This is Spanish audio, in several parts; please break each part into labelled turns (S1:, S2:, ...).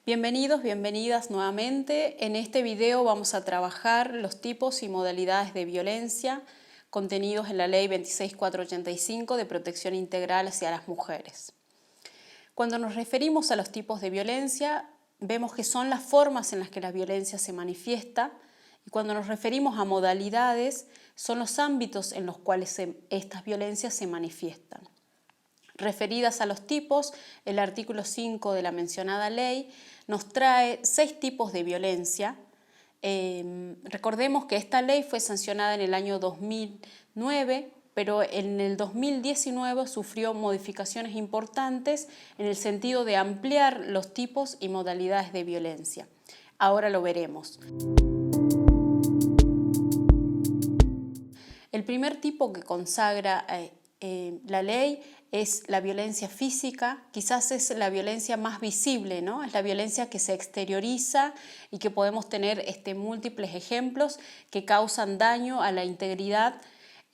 S1: Bienvenidos, bienvenidas nuevamente. En este video vamos a trabajar los tipos y modalidades de violencia contenidos en la Ley 26485 de protección integral hacia las mujeres. Cuando nos referimos a los tipos de violencia, vemos que son las formas en las que la violencia se manifiesta, y cuando nos referimos a modalidades, son los ámbitos en los cuales estas violencias se manifiestan. Referidas a los tipos, el artículo 5 de la mencionada ley nos trae 6 tipos de violencia. Recordemos que esta ley fue sancionada en el año 2009, pero en el 2019 sufrió modificaciones importantes en el sentido de ampliar los tipos y modalidades de violencia. Ahora lo veremos. El primer tipo que consagra la ley es la violencia física. Quizás es la violencia más visible, ¿no? Es la violencia que se exterioriza y que podemos tener múltiples ejemplos que causan daño a la integridad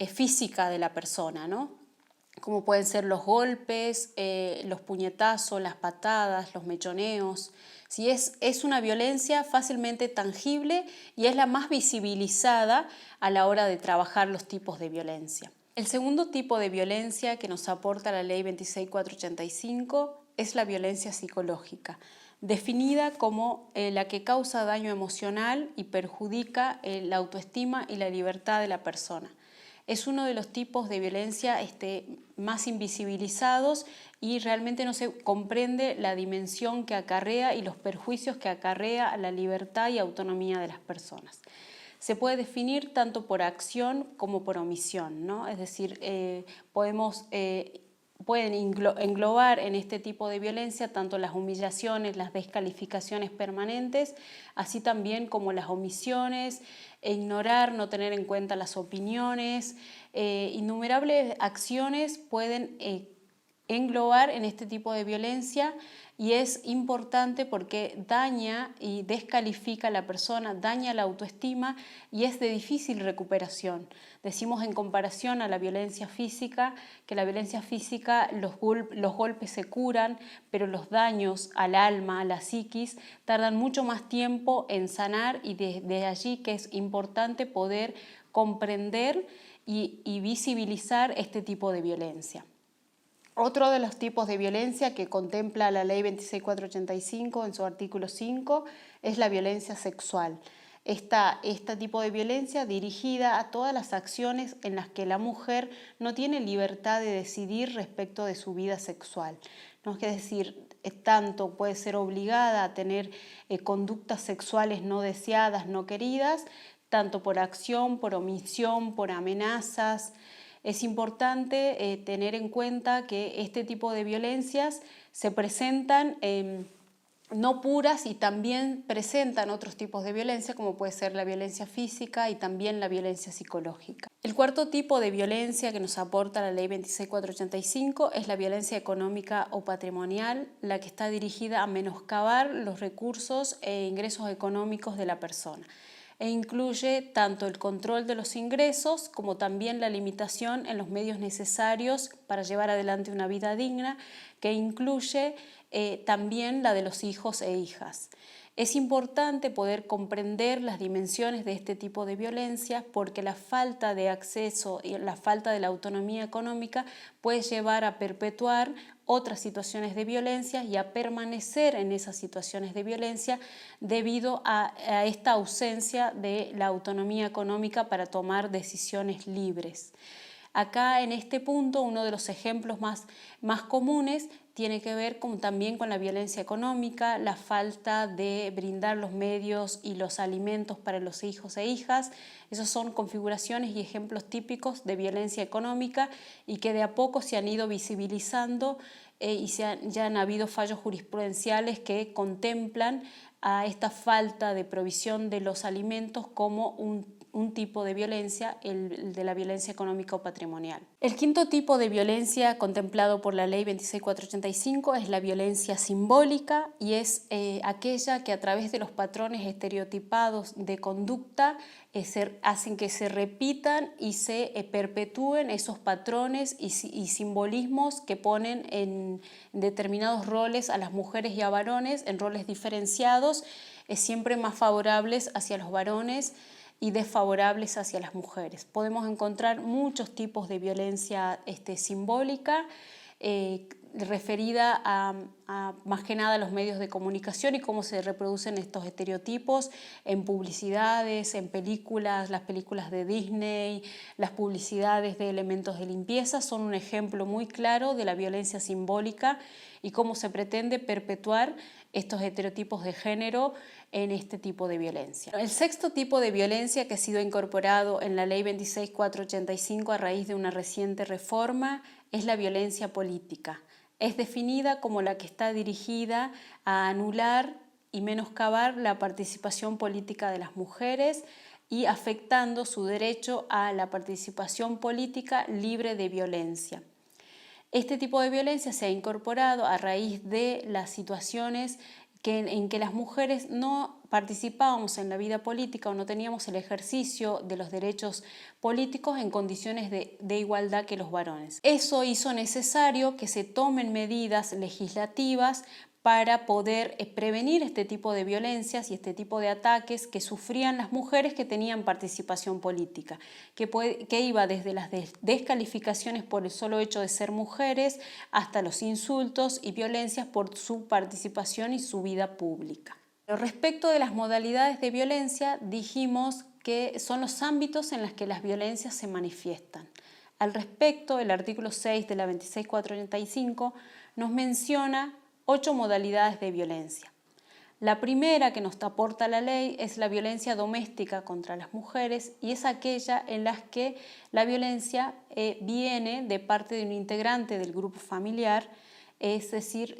S1: física de la persona, ¿no? Como pueden ser los golpes, los puñetazos, las patadas, los mechoneos. Si es una violencia fácilmente tangible y es la más visibilizada a la hora de trabajar los tipos de violencia. El segundo tipo de violencia que nos aporta la Ley 26485 es la violencia psicológica, definida como la que causa daño emocional y perjudica la autoestima y la libertad de la persona. Es uno de los tipos de violencia más invisibilizados y realmente no se comprende la dimensión que acarrea y los perjuicios que acarrea a la libertad y autonomía de las personas. Se puede definir tanto por acción como por omisión, ¿no? Es decir, pueden englobar en este tipo de violencia tanto las humillaciones, las descalificaciones permanentes, así también como las omisiones, ignorar, no tener en cuenta las opiniones. Innumerables acciones pueden englobar en este tipo de violencia, y es importante porque daña y descalifica a la persona, daña la autoestima y es de difícil recuperación. Decimos en comparación a la violencia física, que la violencia física los golpes se curan, pero los daños al alma, a la psiquis, tardan mucho más tiempo en sanar, y de allí que es importante poder comprender y visibilizar este tipo de violencia. Otro de los tipos de violencia que contempla la Ley 26485 en su artículo 5 es la violencia sexual. Este tipo de violencia dirigida a todas las acciones en las que la mujer no tiene libertad de decidir respecto de su vida sexual, ¿no? Es decir, tanto puede ser obligada a tener conductas sexuales no deseadas, no queridas, tanto por acción, por omisión, por amenazas. Es importante tener en cuenta que este tipo de violencias se presentan no puras, y también presentan otros tipos de violencia, como puede ser la violencia física y también la violencia psicológica. El cuarto tipo de violencia que nos aporta la Ley 26485 es la violencia económica o patrimonial, la que está dirigida a menoscabar los recursos e ingresos económicos de la persona, e incluye tanto el control de los ingresos como también la limitación en los medios necesarios para llevar adelante una vida digna, que incluye también la de los hijos e hijas. Es importante poder comprender las dimensiones de este tipo de violencia, porque la falta de acceso y la falta de la autonomía económica puede llevar a perpetuar otras situaciones de violencia y a permanecer en esas situaciones de violencia debido a esta ausencia de la autonomía económica para tomar decisiones libres. Acá en este punto uno de los ejemplos más comunes tiene que ver también con la violencia económica, la falta de brindar los medios y los alimentos para los hijos e hijas. Esas son configuraciones y ejemplos típicos de violencia económica y que de a poco se han ido visibilizando y ya han habido fallos jurisprudenciales que contemplan a esta falta de provisión de los alimentos como un tipo de violencia, el de la violencia económica o patrimonial. El quinto tipo de violencia contemplado por la Ley 26485 es la violencia simbólica y es aquella que a través de los patrones estereotipados de conducta hacen que se repitan y se perpetúen esos patrones y simbolismos que ponen en determinados roles a las mujeres y a varones, en roles diferenciados, siempre más favorables hacia los varones y desfavorables hacia las mujeres. Podemos encontrar muchos tipos de violencia simbólica referida a más que nada a los medios de comunicación y cómo se reproducen estos estereotipos en publicidades, en películas, las películas de Disney, las publicidades de elementos de limpieza son un ejemplo muy claro de la violencia simbólica y cómo se pretende perpetuar estos estereotipos de género en este tipo de violencia. El sexto tipo de violencia que ha sido incorporado en la Ley 26485 a raíz de una reciente reforma es la violencia política. Es definida como la que está dirigida a anular y menoscabar la participación política de las mujeres y afectando su derecho a la participación política libre de violencia. Este tipo de violencia se ha incorporado a raíz de las situaciones en que las mujeres no participábamos en la vida política o no teníamos el ejercicio de los derechos políticos en condiciones de igualdad que los varones. Eso hizo necesario que se tomen medidas legislativas para poder prevenir este tipo de violencias y este tipo de ataques que sufrían las mujeres que tenían participación política, que iba desde las descalificaciones por el solo hecho de ser mujeres hasta los insultos y violencias por su participación y su vida pública. Respecto de las modalidades de violencia, dijimos que son los ámbitos en los que las violencias se manifiestan. Al respecto, el artículo 6 de la 26485 nos menciona 8 modalidades de violencia. La primera que nos aporta la ley es la violencia doméstica contra las mujeres y es aquella en la que la violencia viene de parte de un integrante del grupo familiar, es decir,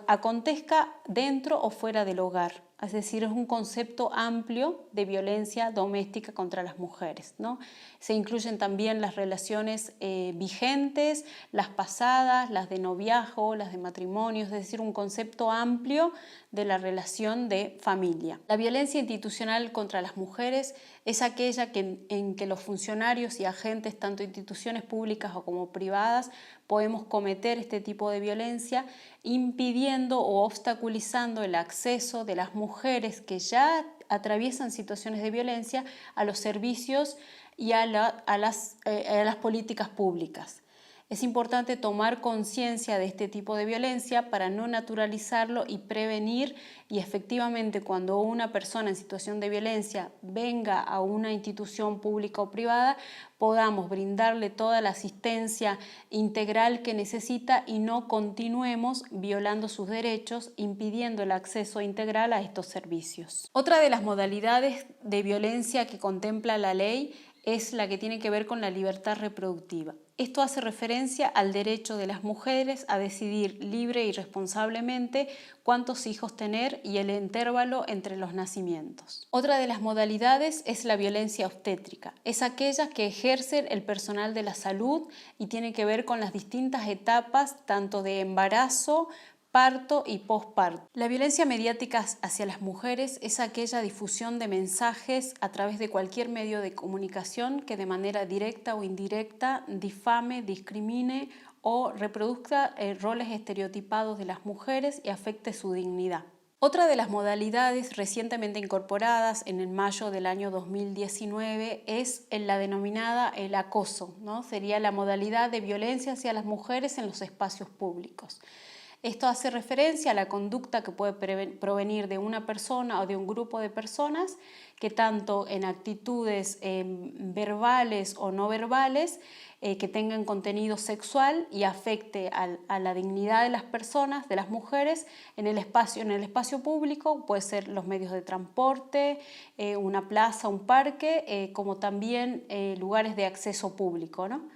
S1: acontezca dentro o fuera del hogar. Es decir, es un concepto amplio de violencia doméstica contra las mujeres, ¿no? Se incluyen también las relaciones vigentes, las pasadas, las de noviazgo, las de matrimonio, es decir, un concepto amplio de la relación de familia. La violencia institucional contra las mujeres es aquella en que los funcionarios y agentes, tanto instituciones públicas o como privadas, podemos cometer este tipo de violencia impidiendo o obstaculizando el acceso de las mujeres que ya atraviesan situaciones de violencia a los servicios y a las políticas públicas. Es importante tomar conciencia de este tipo de violencia para no naturalizarlo y prevenir, y efectivamente cuando una persona en situación de violencia venga a una institución pública o privada, podamos brindarle toda la asistencia integral que necesita y no continuemos violando sus derechos, impidiendo el acceso integral a estos servicios. Otra de las modalidades de violencia que contempla la ley es la que tiene que ver con la libertad reproductiva. Esto hace referencia al derecho de las mujeres a decidir libre y responsablemente cuántos hijos tener y el intervalo entre los nacimientos. Otra de las modalidades es la violencia obstétrica. Es aquella que ejerce el personal de la salud y tiene que ver con las distintas etapas tanto de embarazo, parto y posparto. La violencia mediática hacia las mujeres es aquella difusión de mensajes a través de cualquier medio de comunicación que de manera directa o indirecta difame, discrimine o reproduzca roles estereotipados de las mujeres y afecte su dignidad. Otra de las modalidades recientemente incorporadas en el mayo del año 2019 es la denominada el acoso, ¿no? Sería la modalidad de violencia hacia las mujeres en los espacios públicos. Esto hace referencia a la conducta que puede provenir de una persona o de un grupo de personas que tanto en actitudes verbales o no verbales que tengan contenido sexual y afecte a la dignidad de las personas, de las mujeres en el espacio público, puede ser los medios de transporte, una plaza, un parque, como también lugares de acceso público, ¿no?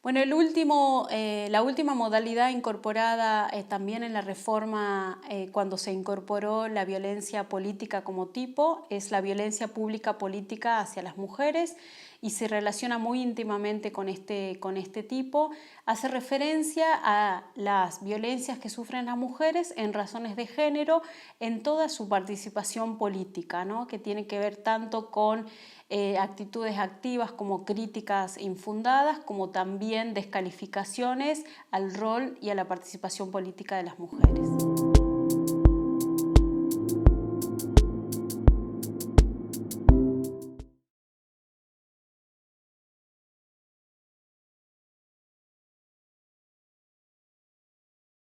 S1: Bueno, la última modalidad incorporada también en la reforma cuando se incorporó la violencia política como tipo es la violencia pública política hacia las mujeres y se relaciona muy íntimamente con este tipo. Hace referencia a las violencias que sufren las mujeres en razones de género en toda su participación política, ¿no? Que tiene que ver tanto con actitudes activas como críticas infundadas, como también descalificaciones al rol y a la participación política de las mujeres.